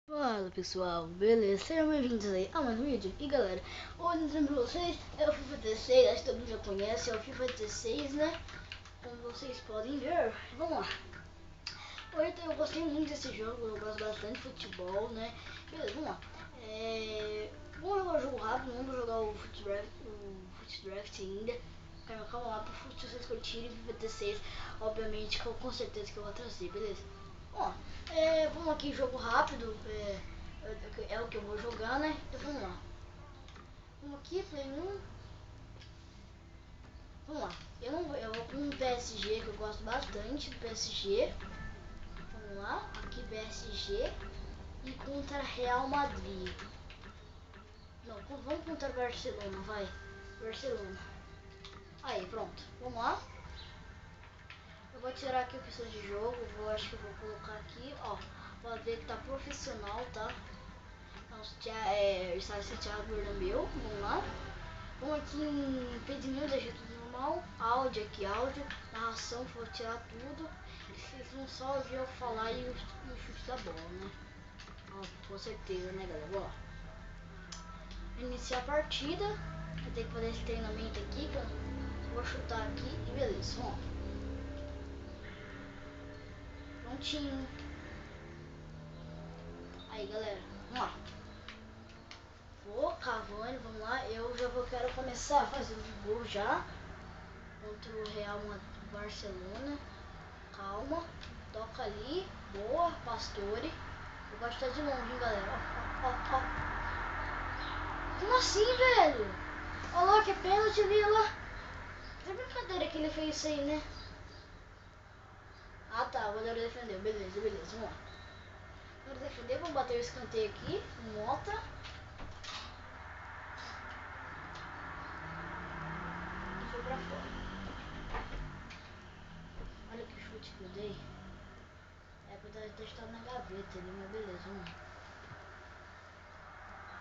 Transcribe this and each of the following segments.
Fala pessoal, beleza? Sejam bem-vindos aí a mais um vídeo. E galera, hoje eu trago pra vocês é o FIFA 16, acho que todo mundo já conhece, é o FIFA 16, né? Como vocês podem ver, vamos lá. Hoje eu gostei muito desse jogo, eu gosto bastante de futebol, né? Beleza, vamos lá. Vamos jogar o jogo rápido, não vamos jogar o Foot Draft ainda. Calma lá, se vocês curtirem FIFA 16, obviamente, com certeza que eu vou trazer, beleza? Ó, vamos aqui, jogo rápido, é o que eu vou jogar, né? Então vamos lá. Vamos aqui, Play 1. Vamos lá. Eu vou com um PSG que eu gosto bastante do PSG. Vamos lá, aqui PSG e contra Real Madrid. Não, vamos contra Barcelona, vai. Barcelona. Aí, pronto. Vamos lá. Eu vou tirar aqui opções de jogo, acho que eu vou colocar aqui, ó. Pode ver que tá profissional, tá? Estádio Thiago Bernabéu, vamos lá. Vamos aqui em impedimento, deixa tudo normal. Áudio aqui, áudio. Narração, vou tirar tudo. E vocês vão só ouvir eu falar e o chute da bola, né? Ó, com certeza, né, galera? Ó. Iniciar a partida. Eu tenho que fazer esse treinamento aqui, que eu vou chutar aqui e beleza, ó. Prontinho. Aí, galera, vamos lá. Vou, Cavani, vamos lá. Eu já quero começar a fazer o gol já. Contra o Real Barcelona. Calma. Toca ali. Boa, Pastore. Eu gosto de estar de longe, hein, galera. Ó, ó, ó. Como assim, velho? Ó lá, que pênalti ali, ó lá. Que brincadeira que ele fez isso aí, né? Ah, tá. O goleiro defendeu. Beleza, beleza. Vamos lá. Vamos defender. Vamos bater o escanteio aqui. Mota. E foi pra fora. Olha que chute que eu dei. É pra eu testar na gaveta ali, mas beleza, vamos lá.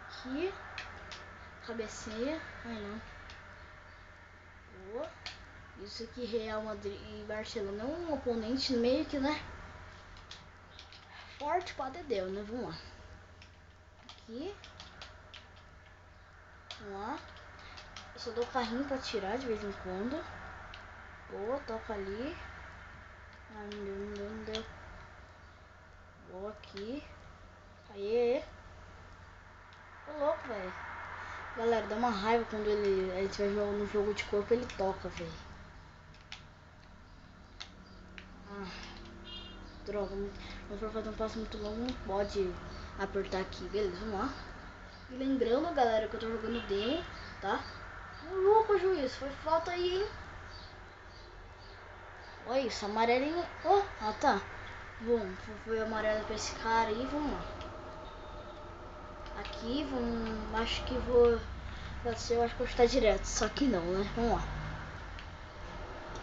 Aqui. Cabeceia. Ai não. Boa. Isso aqui, Real Madrid e Barcelona é um oponente meio que, né? Forte pra dedéu, né? Vamos lá. Aqui. Vamos lá. Eu só dou carrinho pra tirar de vez em quando. Boa, toca ali. Ah, não deu, não deu, não deu. Boa aqui. Aê. Tô louco, velho. Galera, dá uma raiva quando ele estiver no jogo de corpo, ele toca, velho. Ah, droga. Não for fazer um passo muito longo, não pode apertar aqui. Beleza, vamos lá. E lembrando, galera, que eu tô jogando demo, tá? Louco, juiz. Foi falta aí, hein? Olha isso, amarelinho. Oh, ah, tá. Bom, foi amarelo pra esse cara aí, vamos lá. Aqui, vamos. Acho que vou. Pode ser, eu acho que vou chutar direto. Só que não, né? Vamos lá.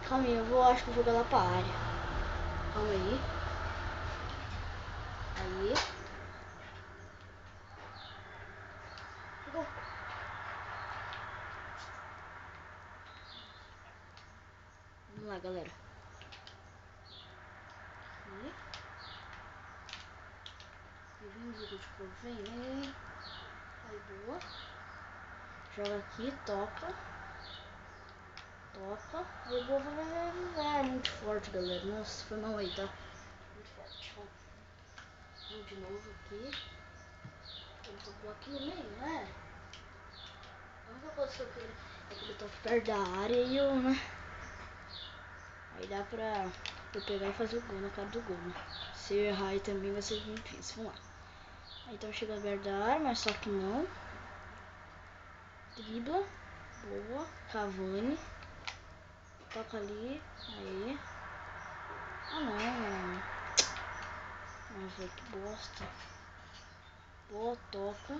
Calma aí, acho que eu vou jogar lá pra área. Calma aí. Aí. Pegou. Vamos lá, galera. Aqui. Vem, jogo de corpo, vem. Aí, boa. Joga aqui, toca. Toca. Aí, boa, vai. Muito forte, galera. Nossa, foi mal aí, tá? Muito forte. Vamos de novo aqui. Ele tocou aqui no meio, né? A única coisa que eu quero é que ele toque perto da área e eu, né? Aí dá pra eu pegar e fazer o gol na cara do gol, né? Se eu errar aí também vai ser difícil. Vamos lá. Aí então chega perto da área, mas só que não. Dribla. Boa. Cavani. Toca ali. Aí. Ah não. Nossa, que bosta. Boa, toca.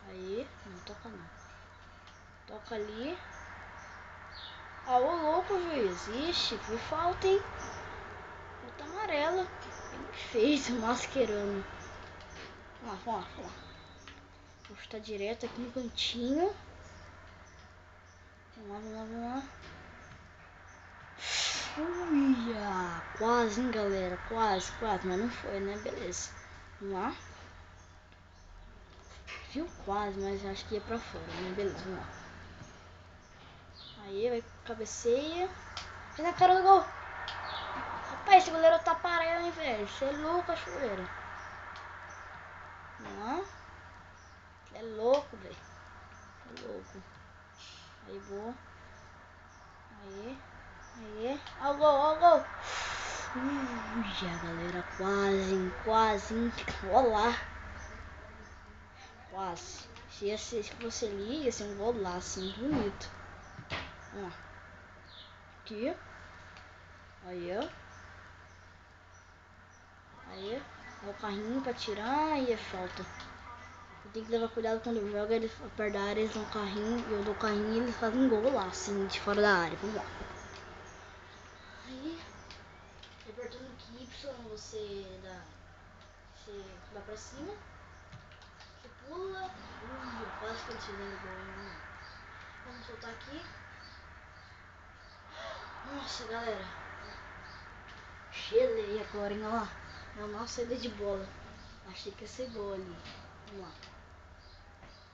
Aí. Não toca não. Toca ali. Ah, ô louco, juiz. Ixi, foi falta, hein? Falta amarela. Bem feito, mascherano. Vamos lá. Vou chutar direto aqui no cantinho. Vamos lá. Uia! Quase, hein, galera? Quase. Mas não foi, né? Beleza. Vamos lá. Viu quase, mas acho que ia pra fora, né? Beleza, vamos lá. Aí, vai, cabeceia. Vai na cara do gol. Rapaz, esse goleiro tá parado, hein, velho? Você é louco, cachoeira. Vamos lá. Você é louco, velho. É louco. Aí, boa. Aí. Aí. Ó o gol, ó o gol. Já, galera. Quase. Olá. Quase. Se você liga, ia ser um golaço, assim, bonito. Vamos lá. Aqui. Aí, ó. Aí. Dá o carrinho pra tirar e é falta. Tem que levar cuidado quando joga, eles perto da área, eles dão carrinho, e eu dou carrinho e eles fazem gol lá, assim, de fora da área. Vamos lá. Aí, apertando aqui Y, você vai pra cima, você pula, quase que eles fizeram gol, né? Vamos soltar aqui. Nossa, galera. Gelei agora, hein, ó. É uma saída de bola. Achei que ia ser gol ali. Vamos lá.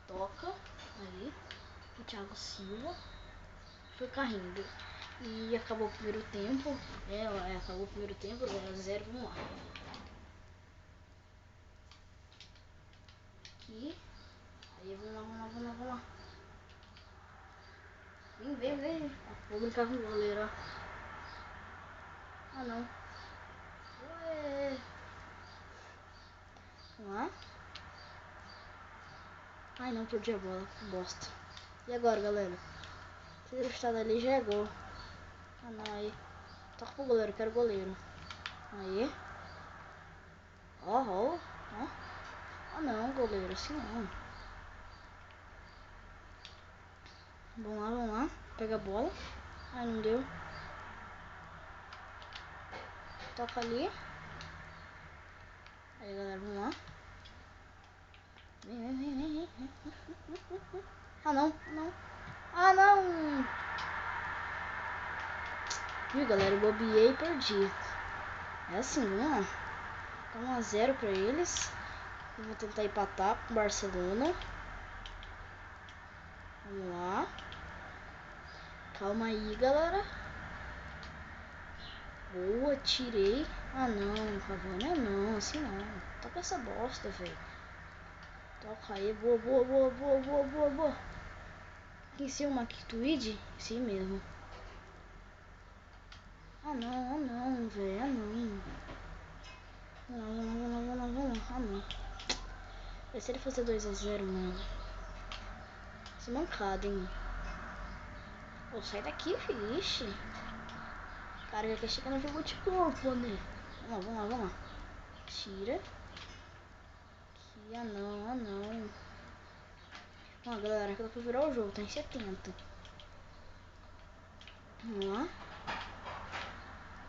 Toca, aí, o Thiago Silva. Foi carrinho. E acabou o primeiro tempo. Acabou o primeiro tempo, 0x0, vamos lá. Aqui. Aí vamos lá. Vem. Vou brincar com o goleiro, ó. Ah, não. Ué. Vamos lá. Ai, não, perdi a bola. Que bosta. E agora, galera? Se ele está dali, já é gol. Ah, não, aí. Toca pro goleiro, quero goleiro. Aí. Ó. Ah, não, goleiro, assim não. Vamos lá. Pega a bola. Ai, não deu. Toca ali. Aí, galera, vamos lá. Vem. Ah, não. Ah, não. Viu, galera? Eu bobeei e perdi. É assim, vamos lá. Tá 1x0 pra eles. Eu vou tentar empatar com o Barcelona. Vamos lá. Calma aí, galera. Boa, tirei. Ah, não, Cavani, não, assim não. Toca essa bosta, velho. Toca aí, boa. Aqui em cima, aqui, Tweed? Sim mesmo. Ah, não, velho, ah, não. Vamos lá. Ah, não. Se ele fazer 2x0, mano. Isso é mancada, hein. Pô, sai daqui, filho. Ixi. Cara, já quer chegar no jogo de corpo, né? Vamos lá. Tira. Aqui, ah não. Ó, galera, que dá pra virar o jogo, tá em 70. Vamos lá.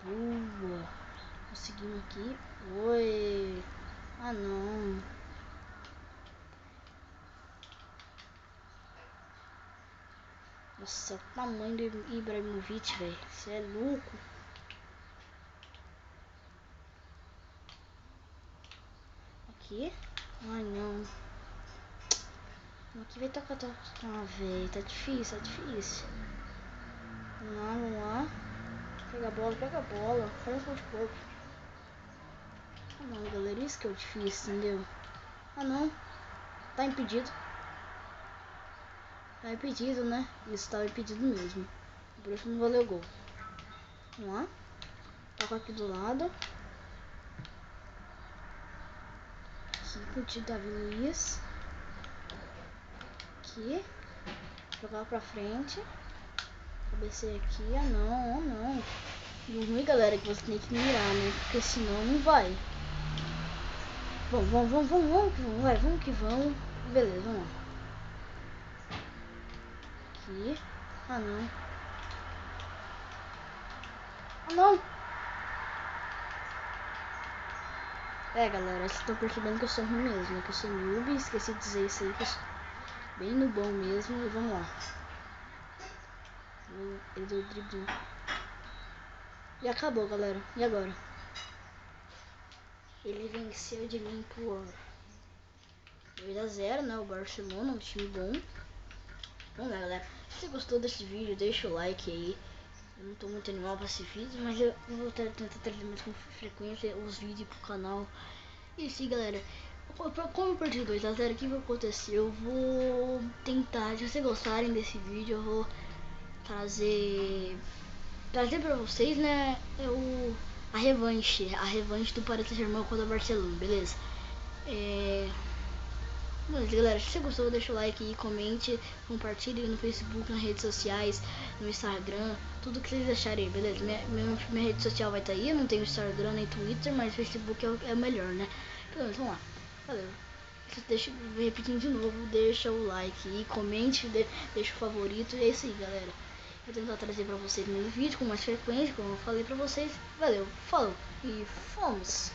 Boa. Conseguimos aqui. Oi. Ah, não. Nossa, o tamanho do Ibrahimovic, velho. Você é louco. Aqui. Ai, não. Aqui vai tocar. Ah, velho. Tá difícil. Vamos lá. Pega a bola. Faz um de corpo. Ah, não, galera. Isso que é o difícil, entendeu? Ah, não. Tá impedido. Tá impedido, né? Isso tava impedido mesmo. Por isso não valeu gol. Vamos lá. Toca aqui do lado. Aqui com o Davi Luiz. Aqui. Jogar pra frente. Cabeceia aqui. Ah, não. E o ruim, galera, é que você tem que mirar, né? Porque senão não vai. Vamos que vamos. Beleza, vamos lá. Aqui. Ah, não. Ah, não. Galera, vocês estão percebendo que eu sou ruim mesmo. Que eu sou noob. Esqueci de dizer isso aí. Que eu sou bem no bom mesmo. E vamos lá. Ele deu o drible. E acabou, galera. E agora? Ele venceu de mim por 2-0, né? O Barcelona, um time bom. Vamos lá, galera. Se você gostou desse vídeo, deixa o like aí. Eu não tô muito animado pra esse vídeo, mas eu vou tentar trazer mais com frequência os vídeos pro canal. E sim, galera, como eu perdi 2-0, o que vai acontecer? Eu vou tentar, se vocês gostarem desse vídeo, eu vou trazer pra vocês, né, a revanche do Paris Saint-Germain contra o Barcelona, beleza? Beleza, galera, se você gostou, deixa o like aí, comente, compartilhe no Facebook, nas redes sociais, no Instagram, tudo que vocês acharem, beleza? Minha rede social vai estar aí, eu não tenho Instagram nem Twitter, mas Facebook é o melhor, né? Beleza, vamos lá, valeu. Repetindo de novo, deixa o like aí, comente, deixa o favorito, e é isso aí, galera. Vou tentar trazer pra vocês no vídeo com mais frequência, como eu falei pra vocês. Valeu, falou e fomos!